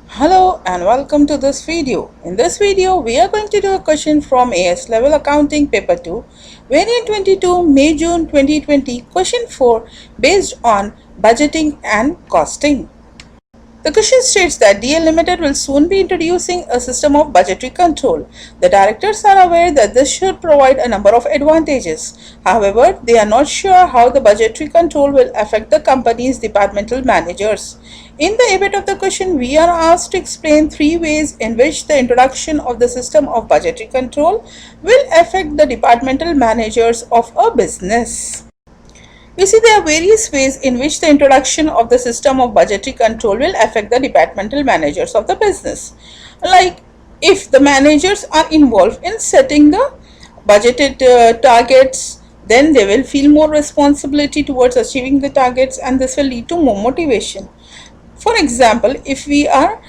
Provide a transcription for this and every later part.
Hello and welcome to this video. In this video, we are going to do a question from AS Level Accounting Paper 2, Variant 22, May-June 2020, Question 4, based on budgeting and costing. The question states that DL Limited will soon be introducing a system of budgetary control. The directors are aware that this should provide a number of advantages. However, they are not sure how the budgetary control will affect the company's departmental managers. In the event of the question, we are asked to explain three ways in which the introduction of the system of budgetary control will affect the departmental managers of a business. We see there are various ways in which the introduction of the system of budgetary control will affect the departmental managers of the business. Like if the managers are involved in setting the budgeted targets, then they will feel more responsibility towards achieving the targets, and this will lead to more motivation. For example, if we are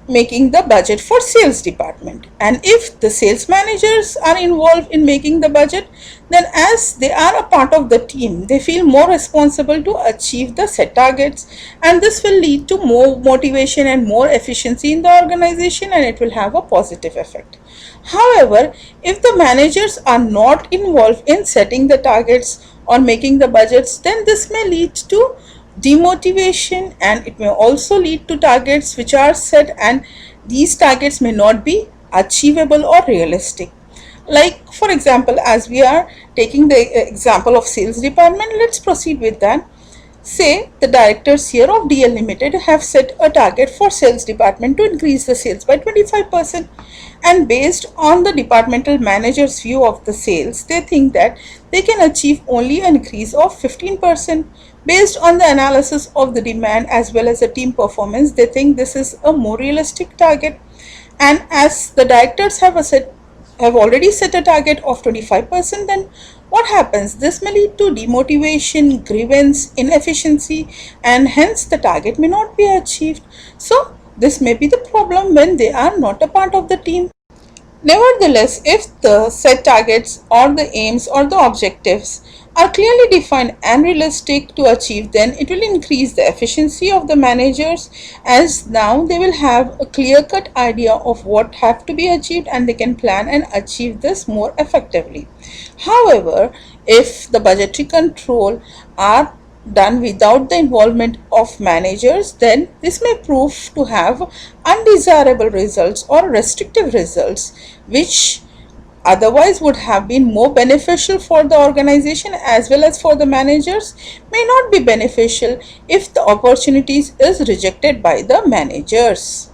making the budget for sales department, and if the sales managers are involved in making the budget, then as they are a part of the team, they feel more responsible to achieve the set targets, and this will lead to more motivation and more efficiency in the organization, and it will have a positive effect. However, if the managers are not involved in setting the targets or making the budgets, then this may lead to demotivation, and it may also lead to targets which are set, and these targets may not be achievable or realistic. Like for example, as we are taking the example of sales department, let's proceed with that. Say the directors here of DL Limited have set a target for sales department to increase the sales by 25%, and based on the departmental manager's view of the sales, they think that they can achieve only an increase of 15%. Based on the analysis of the demand as well as the team performance, they think this is a more realistic target, and as the directors have already set a target of 25%, then what happens? This may lead to demotivation, grievance, inefficiency, and hence the target may not be achieved. So this may be the problem when they are not a part of the team. Nevertheless, if the set targets or the aims or the objectives are clearly defined and realistic to achieve, then it will increase the efficiency of the managers, as now they will have a clear-cut idea of what have to be achieved, and they can plan and achieve this more effectively. However, if the budgetary control are done without the involvement of managers, then this may prove to have undesirable results or restrictive results, which otherwise would have been more beneficial for the organization as well as for the managers, may not be beneficial if the opportunities is rejected by the managers.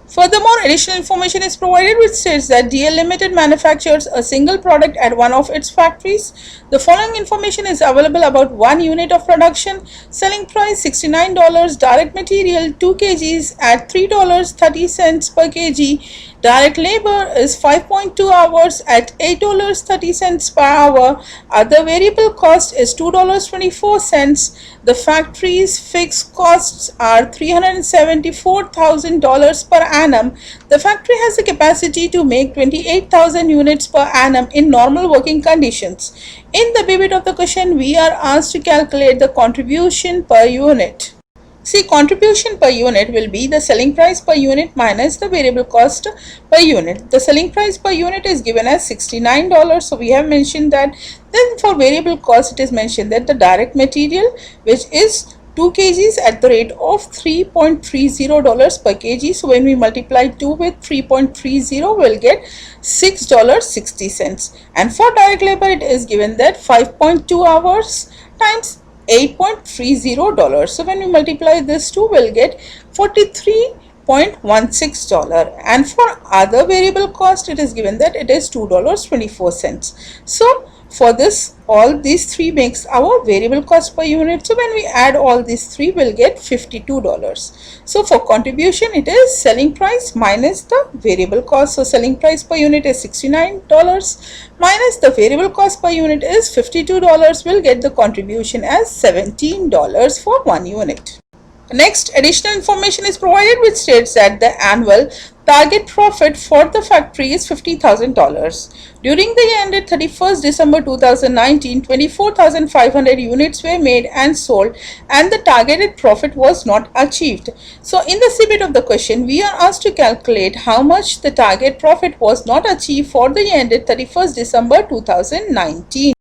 Furthermore, additional information is provided which states that DL Limited manufactures a single product at one of its factories. The following information is available about one unit of production. Selling price $69, direct material 2 kgs at $3.30 per kg. Direct labor is 5.2 hours at $8.30 per hour. Other variable cost is $2.24. The factory's fixed costs are $374,000 per annum. The factory has the capacity to make 28,000 units per annum in normal working conditions. In the B bit of the question, we are asked to calculate the contribution per unit. See, contribution per unit will be the selling price per unit minus the variable cost per unit. The selling price per unit is given as $69. So we have mentioned that. Then for variable cost, it is mentioned that the direct material, which is 2 kgs at the rate of $3.30 per kg. So when we multiply 2 with 3.30, we'll get $6.60. And for direct labor, it is given that 5.2 hours times $8.30. So when we multiply this two, we'll get $43.16. And for other variable cost, it is given that it is $2.24. So for this, all these three makes our variable cost per unit. So when we add all these three, we'll get $52. So for contribution, it is selling price minus the variable cost. So selling price per unit is $69 minus the variable cost per unit is $52. We'll get the contribution as $17 for 1 unit. Next, additional information is provided which states that the annual target profit for the factory is $50,000. During the year ended 31st December 2019, 24,500 units were made and sold and the targeted profit was not achieved. So in the C-bit of the question, we are asked to calculate how much the target profit was not achieved for the year ended 31st December 2019.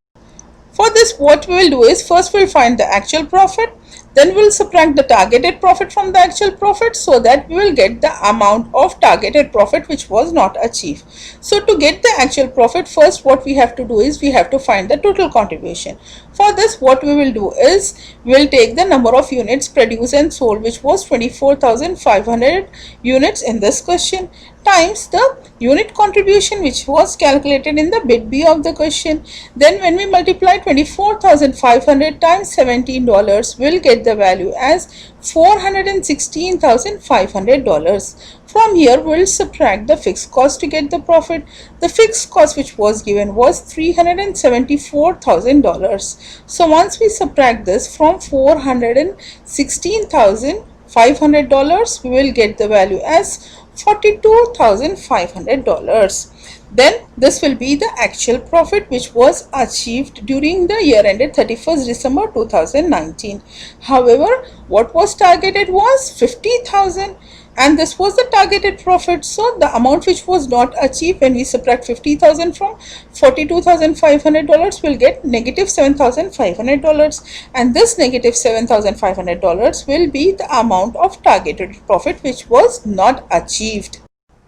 For this, what we will do is first we'll find the actual profit, then we'll subtract the targeted profit from the actual profit so that we will get the amount of targeted profit which was not achieved. So to get the actual profit, first what we have to do is we have to find the total contribution. For this, what we will do is we will take the number of units produced and sold, which was 24,500 units in this question, times the unit contribution which was calculated in the bit B of the question. Then when we multiply 24,500 times $17, we'll get the value as $416,500. From here, we'll subtract the fixed cost to get the profit. The fixed cost which was given was $374,000. So once we subtract this from $416,500, we will get the value as $42,500. Then this will be the actual profit which was achieved during the year ended 31st December 2019. However, what was targeted was 50,000 and this was the targeted profit. So the amount which was not achieved, when we subtract 50,000 from $42,500, will get negative $7,500, and this negative $7,500 will be the amount of targeted profit which was not achieved.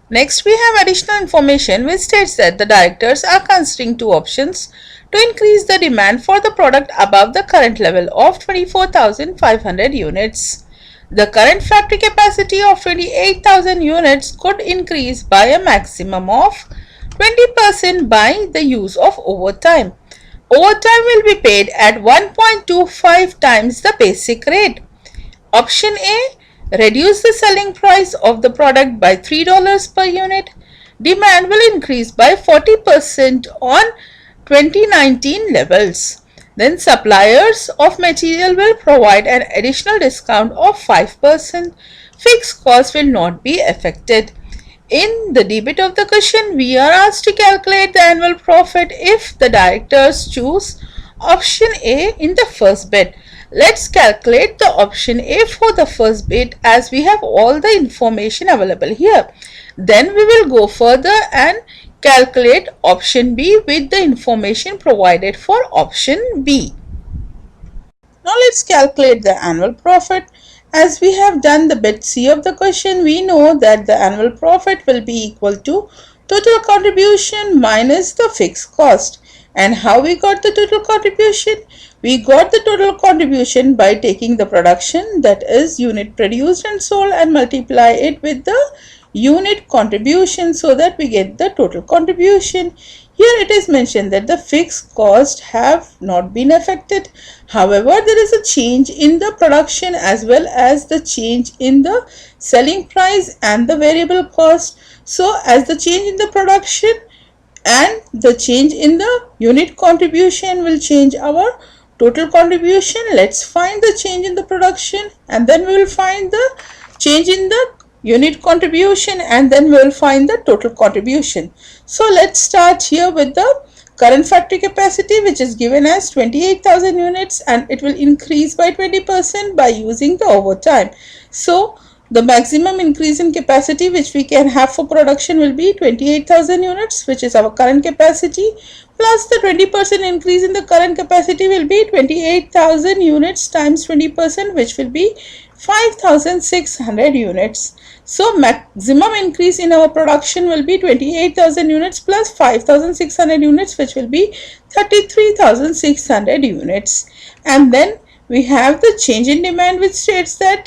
Next, we have additional information which states that the directors are considering two options to increase the demand for the product above the current level of 24,500 units. The current factory capacity of 28,000 units could increase by a maximum of 20% by the use of overtime. Overtime will be paid at 1.25 times the basic rate. Option A, reduce the selling price of the product by $3 per unit. Demand will increase by 40% on 2019 levels. Then suppliers of material will provide an additional discount of 5%. Fixed costs will not be affected. In the D bit of the question, we are asked to calculate the annual profit if the directors choose option A in the first bit. Let's calculate the option A for the first bit as we have all the information available here. Then we will go further and calculate option B with the information provided for option B. Now let's calculate the annual profit. As we have done the bit C of the question, we know that the annual profit will be equal to total contribution minus the fixed cost. And how we got the total contribution? We got the total contribution by taking the production, that is unit produced and sold, and multiply it with the unit contribution so that we get the total contribution. Here it is mentioned that the fixed costs have not been affected. However, there is a change in the production as well as the change in the selling price and the variable cost. So as the change in the production and the change in the unit contribution will change our total contribution. Let's find the change in the production and then we will find the change in the unit contribution and then we will find the total contribution. So let's start here with the current factory capacity, which is given as 28,000 units, and it will increase by 20% by using the overtime. So the maximum increase in capacity which we can have for production will be 28,000 units, which is our current capacity, plus the 20% increase in the current capacity will be 28,000 units times 20%, which will be 5,600 units. So maximum increase in our production will be 28,000 units plus 5,600 units, which will be 33,600 units. And then we have the change in demand, which states that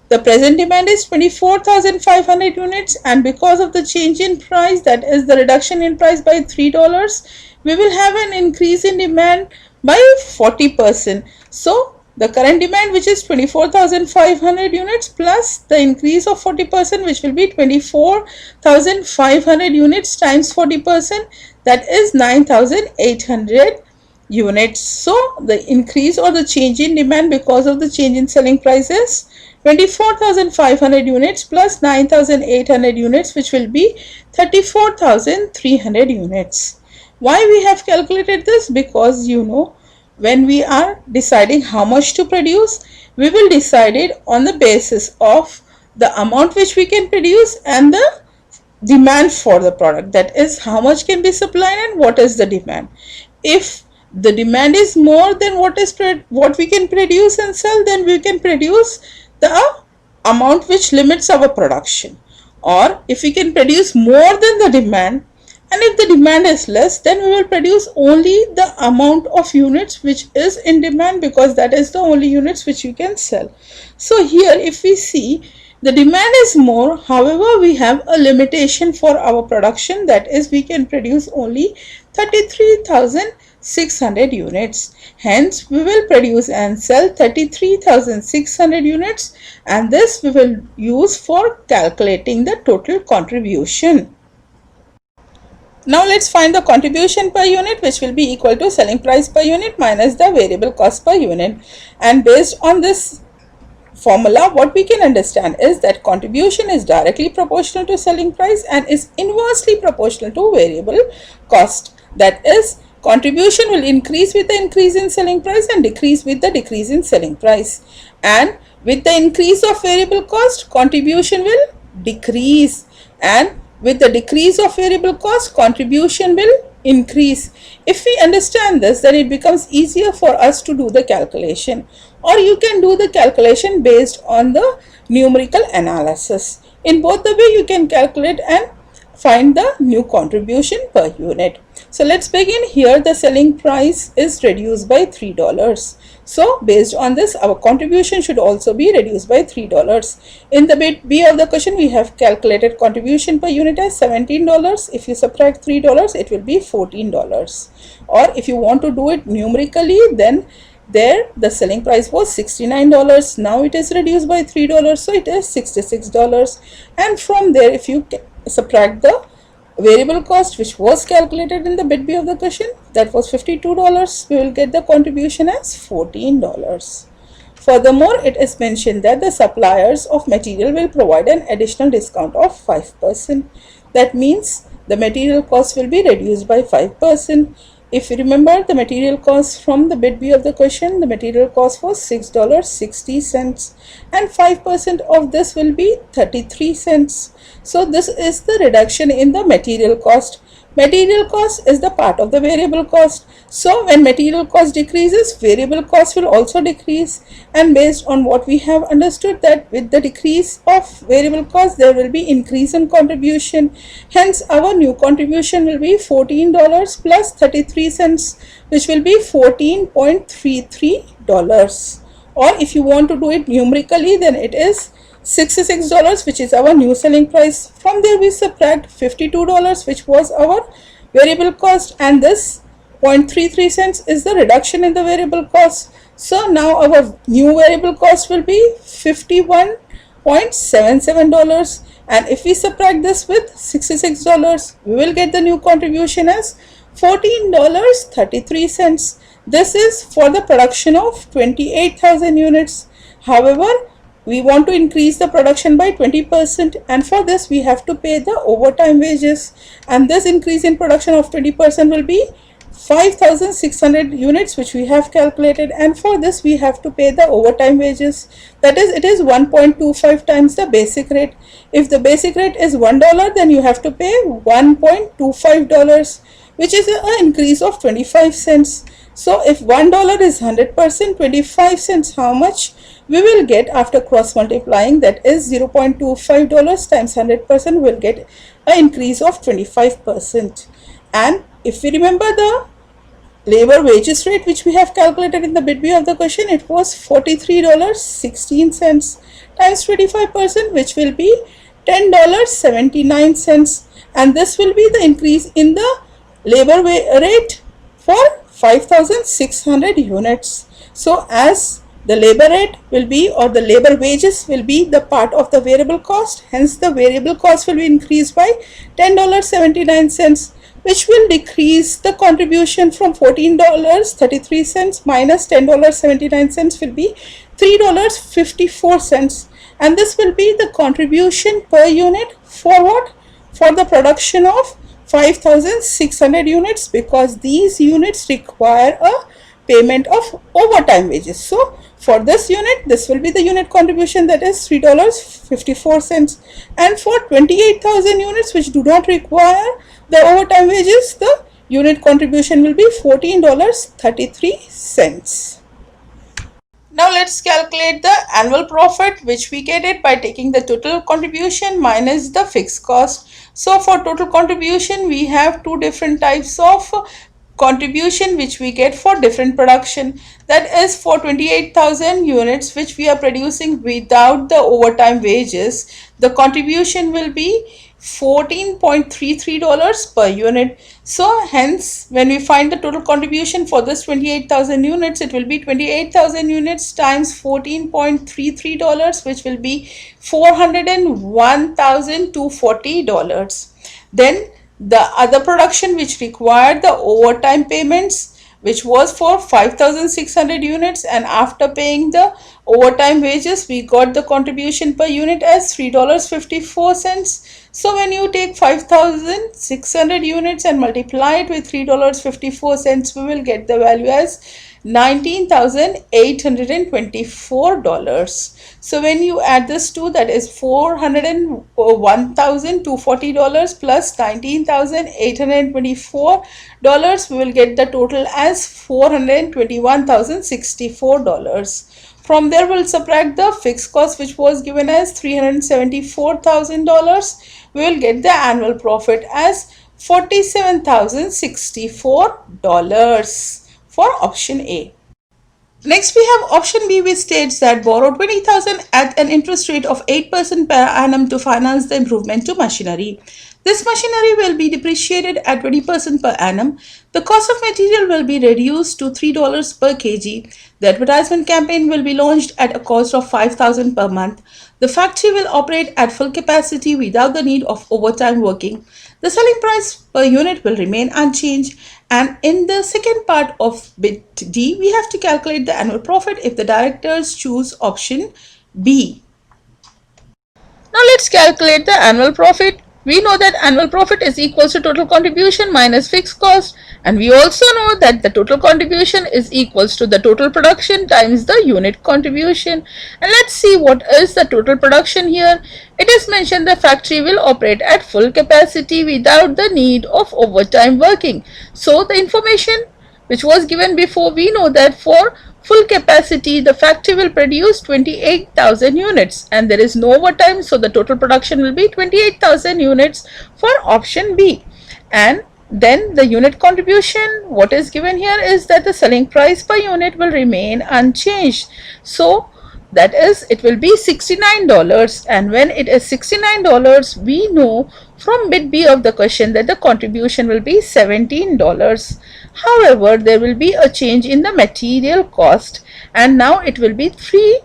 the present demand is 24,500 units, and because of the change in price, that is the reduction in price by $3, we will have an increase in demand by 40%. So the current demand, which is 24,500 units, plus the increase of 40%, which will be 24,500 units times 40%, that is 9,800 units. So the increase or the change in demand because of the change in selling price is 24,500 units plus 9,800 units, which will be 34,300 units. Why we have calculated this? Because when we are deciding how much to produce, we will decide it on the basis of the amount which we can produce and the demand for the product, that is how much can be supplied and what is the demand. If the demand is more than what we can produce and sell, then we can produce the amount which limits our production. Or if we can produce more than the demand, and if the demand is less, then we will produce only the amount of units which is in demand, because that is the only units which you can sell. So here if we see, the demand is more, however we have a limitation for our production, that is we can produce only 33,600 units. Hence we will produce and sell 33,600 units, and this we will use for calculating the total contribution. Now let's find the contribution per unit, which will be equal to selling price per unit minus the variable cost per unit. And based on this formula, what we can understand is that contribution is directly proportional to selling price and is inversely proportional to variable cost. That is, contribution will increase with the increase in selling price and decrease with the decrease in selling price. And with the increase of variable cost, contribution will decrease, and with the decrease of variable cost, contribution will increase. If we understand this, then it becomes easier for us to do the calculation, or you can do the calculation based on the numerical analysis. In both the way, you can calculate and find the new contribution per unit. So let's begin. Here the selling price is reduced by $3. So based on this, our contribution should also be reduced by $3. In the bit B of the question, we have calculated contribution per unit as $17. If you subtract $3, it will be $14. Or if you want to do it numerically, then there the selling price was $69. Now it is reduced by $3, so it is $66. And from there, if you subtract the variable cost which was calculated in the bit B of the question, that was $52, we will get the contribution as $14. Furthermore, it is mentioned that the suppliers of material will provide an additional discount of 5%. That means the material cost will be reduced by 5%. If you remember the material cost from the bit B of the question, the material cost was $6.60, and 5% of this will be 33 cents. So this is the reduction in the material cost. Material cost is the part of the variable cost. So when material cost decreases, variable cost will also decrease. And based on what we have understood, that with the decrease of variable cost, there will be increase in contribution. Hence our new contribution will be $14 plus 33 cents, which will be $14.33. Or if you want to do it numerically, then it is $66, which is our new selling price. From there we subtract $52, which was our variable cost, and this 0.33 cents is the reduction in the variable cost. So now our new variable cost will be $51.77, and if we subtract this with $66, we will get the new contribution as $14.33. This is for the production of 28,000 units. However, we want to increase the production by 20%, and for this we have to pay the overtime wages, and this increase in production of 20% will be 5,600 units, which we have calculated, and for this we have to pay the overtime wages. That is, it is 1.25 times the basic rate. If the basic rate is $1, then you have to pay $1.25, which is an increase of 25 cents. So if $1 is 100%, 25 cents, how much we will get after cross multiplying? That is $0.25 times 100%, will get an increase of 25%. And if we remember the labor wages rate which we have calculated in the bit B of the question, it was $43.16 times 25%, which will be $10.79, and this will be the increase in the labor rate for 5,600 units. So as the labor rate will be, or the labor wages will be, the part of the variable cost, hence the variable cost will be increased by $10.79, which will decrease the contribution from $14.33 minus $10.79 will be $3.54, and this will be the contribution per unit for what? For the production of 5,600 units, because these units require a payment of overtime wages. So for this unit, this will be the unit contribution, that is $3.54, and for 28,000 units which do not require the overtime wages, the unit contribution will be $14.33. Now let's calculate the annual profit, which we get it by taking the total contribution minus the fixed cost. So for total contribution, we have two different types of contribution which we get for different production. That is for 28,000 units which we are producing without the overtime wages, the contribution will be $14.33 per unit. So hence when we find the total contribution for this 28,000 units, it will be 28,000 units times $14.33, which will be $401,240. Then the other production which required the overtime payments, which was for 5,600 units, and after paying the overtime wages, we got the contribution per unit as $3.54. So when you take 5,600 units and multiply it with $3.54, we will get the value as $19,824. So when you add this two, that is $401,240 plus $19,824, we will get the total as $421,064. From there, we'll subtract the fixed cost, which was given as $374,000. We will get the annual profit as $47,064 for option A. Next, we have option B, which states that borrow 20,000 at an interest rate of 8% per annum to finance the improvement to machinery. This machinery will be depreciated at 20% per annum. The cost of material will be reduced to $3 per kg. The advertisement campaign will be launched at a cost of $5,000 per month. The factory will operate at full capacity without the need of overtime working. The selling price per unit will remain unchanged. And in the second part of bit D, we have to calculate the annual profit if the directors choose option B. Now let's calculate the annual profit. We know that annual profit is equals to total contribution minus fixed cost, and we also know that the total contribution is equals to the total production times the unit contribution. And let's see what is the total production here. It is mentioned the factory will operate at full capacity without the need of overtime working. So the information which was given before, we know that for full capacity the factory will produce 28,000 units and there is no overtime, so the total production will be 28,000 units for option B. And then the unit contribution, what is given here is that the selling price per unit will remain unchanged, so that is it will be $69, and when it is $69, we know from bit B of the question that the contribution will be $17. However, there will be a change in the material cost, and now it will be $3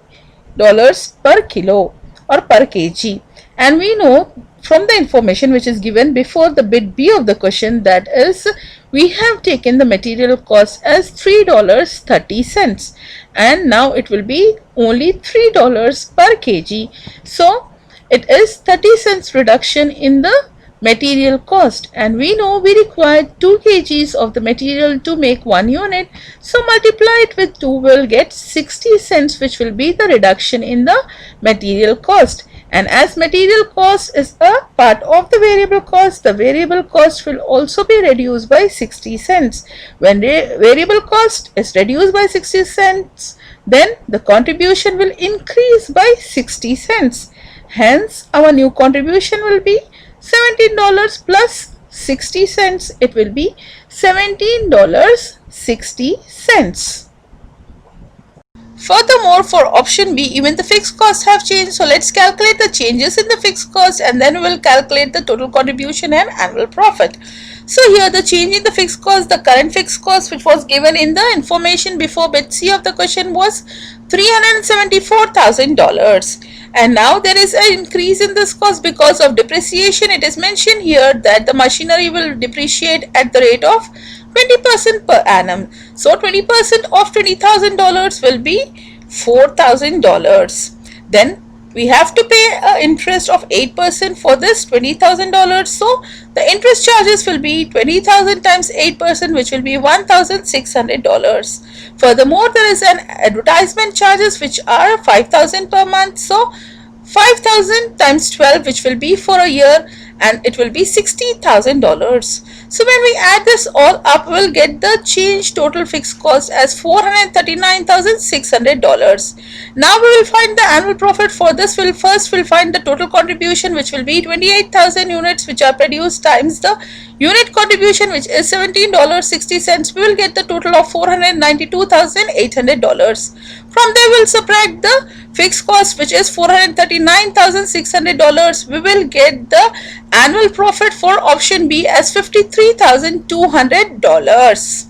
per kilo or per kg. And we know from the information which is given before the bit B of the question, that is we have taken the material cost as $3.30, and now it will be only $3 per kg. So it is 30 cents reduction in the material cost, and we know we require 2 kgs of the material to make 1 unit, so multiply it with 2, will get 60 cents, which will be the reduction in the material cost. And as material cost is a part of the variable cost, the variable cost will also be reduced by 60 cents. When the variable cost is reduced by 60 cents, then the contribution will increase by 60 cents. Hence, our new contribution will be $17 plus 60 cents. It will be $17.60. Furthermore, for option B, even the fixed costs have changed. So let's calculate the changes in the fixed cost, and then we will calculate the total contribution and annual profit. So here the change in the fixed cost, the current fixed cost which was given in the information before bit C of the question was $374,000. And now there is an increase in this cost because of depreciation. It is mentioned here that the machinery will depreciate at the rate of 20% per annum. So 20% of $20,000 will be $4,000. Then we have to pay an interest of 8% for this $20,000. So the interest charges will be 20,000 times 8%, which will be $1,600. Furthermore, there is an advertisement charges which are 5,000 per month. So 5,000 times 12, which will be for a year, and it will be $60,000. So when we add this all up, we'll get the change total fixed cost as $439,600. Now we will find the annual profit. For this, we'll find the total contribution, which will be 28,000 units which are produced times the unit contribution, which is $17.60. We will get the total of $492,800. From there, we'll subtract the fixed cost, which is $439,600. We will get the annual profit for option B as $53,200.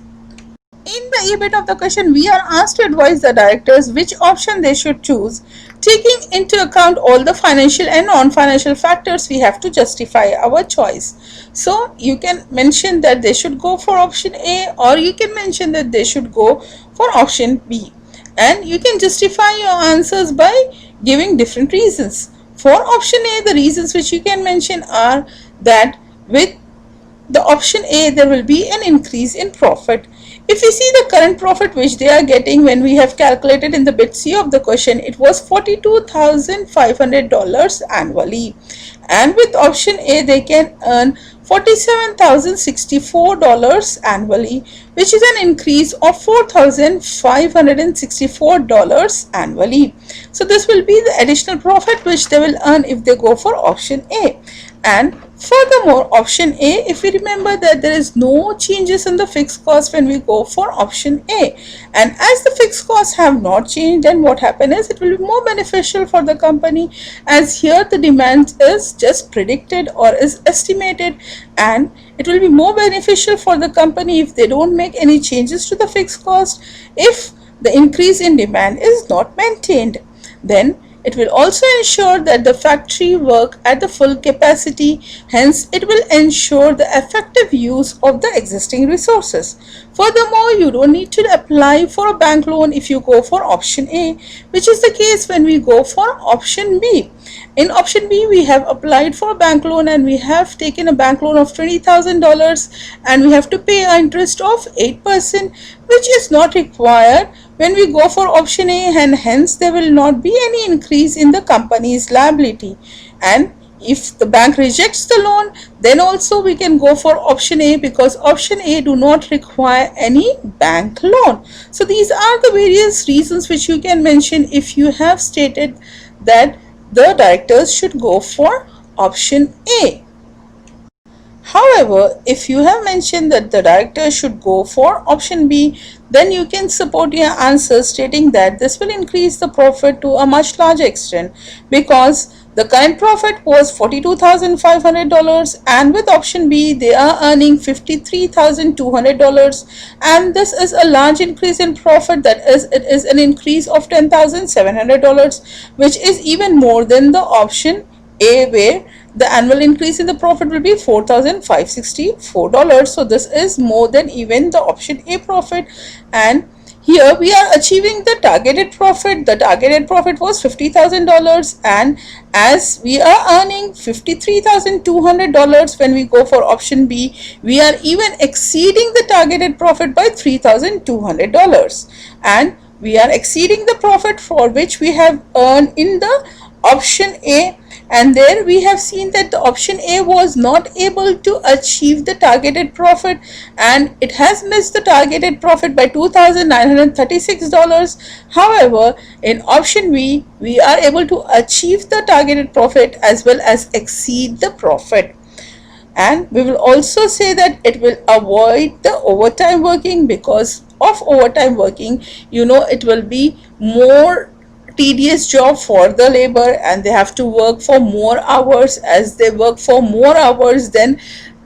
In the A bit of the question, we are asked to advise the directors which option they should choose. Taking into account all the financial and non-financial factors, we have to justify our choice. So you can mention that they should go for option A, or you can mention that they should go for option B. And you can justify your answers by giving different reasons. For option A, the reasons which you can mention are that with the option A, there will be an increase in profit. If we see the current profit which they are getting, when we have calculated in the bit C of the question, it was $42,500 annually. And with option A, they can earn $47,064 annually, which is an increase of $4,564 annually. So this will be the additional profit which they will earn if they go for option A. And furthermore, option A, if we remember that there is no changes in the fixed cost when we go for option A, and as the fixed costs have not changed, then what happens is it will be more beneficial for the company, as here the demand is just predicted or is estimated, and it will be more beneficial for the company if they don't make any changes to the fixed cost if the increase in demand is not maintained. Then it will also ensure that the factory work at the full capacity, hence it will ensure the effective use of the existing resources. Furthermore, you don't need to apply for a bank loan if you go for option A, which is the case when we go for option B. In option B, we have applied for a bank loan and we have taken a bank loan of $20,000 and we have to pay an interest of 8%, which is not required when we go for option A, and hence there will not be any increase in the company's liability. And if the bank rejects the loan, then also we can go for option A, because option A do not require any bank loan. So these are the various reasons which you can mention if you have stated that the directors should go for option A. However, if you have mentioned that the director should go for option B, then you can support your answer stating that this will increase the profit to a much larger extent, because the current profit was $42,500 and with option B they are earning $53,200, and this is a large increase in profit. That is, it is an increase of $10,700, which is even more than the option A, where the annual increase in the profit will be $4,564. So this is more than even the option A profit, and here we are achieving the targeted profit. The targeted profit was $50,000, and as we are earning $53,200 when we go for option B, we are even exceeding the targeted profit by $3,200, and we are exceeding the profit for which we have earned in the option A. And there we have seen that the option A was not able to achieve the targeted profit, and it has missed the targeted profit by $2,936. However, in option B, we are able to achieve the targeted profit as well as exceed the profit. And we will also say that it will avoid the overtime working, because of overtime working, it will be more tedious job for the labor and they have to work for more hours. As they work for more hours, then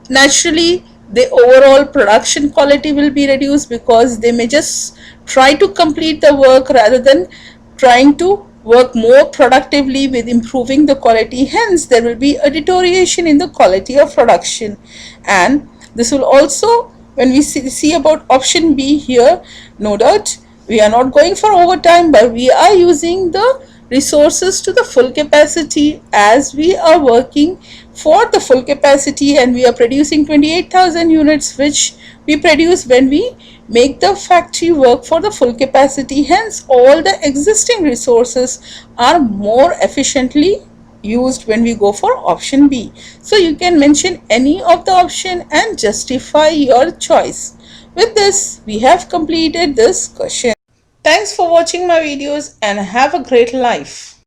naturally the overall production quality will be reduced, because they may just try to complete the work rather than trying to work more productively with improving the quality. Hence there will be a deterioration in the quality of production. And this will also, when we see about option B here, no doubt we are not going for overtime, but we are using the resources to the full capacity, as we are working for the full capacity and we are producing 28,000 units, which we produce when we make the factory work for the full capacity. Hence, all the existing resources are more efficiently used when we go for option B. So you can mention any of the option and justify your choice. With this, we have completed this question. Thanks for watching my videos and have a great life.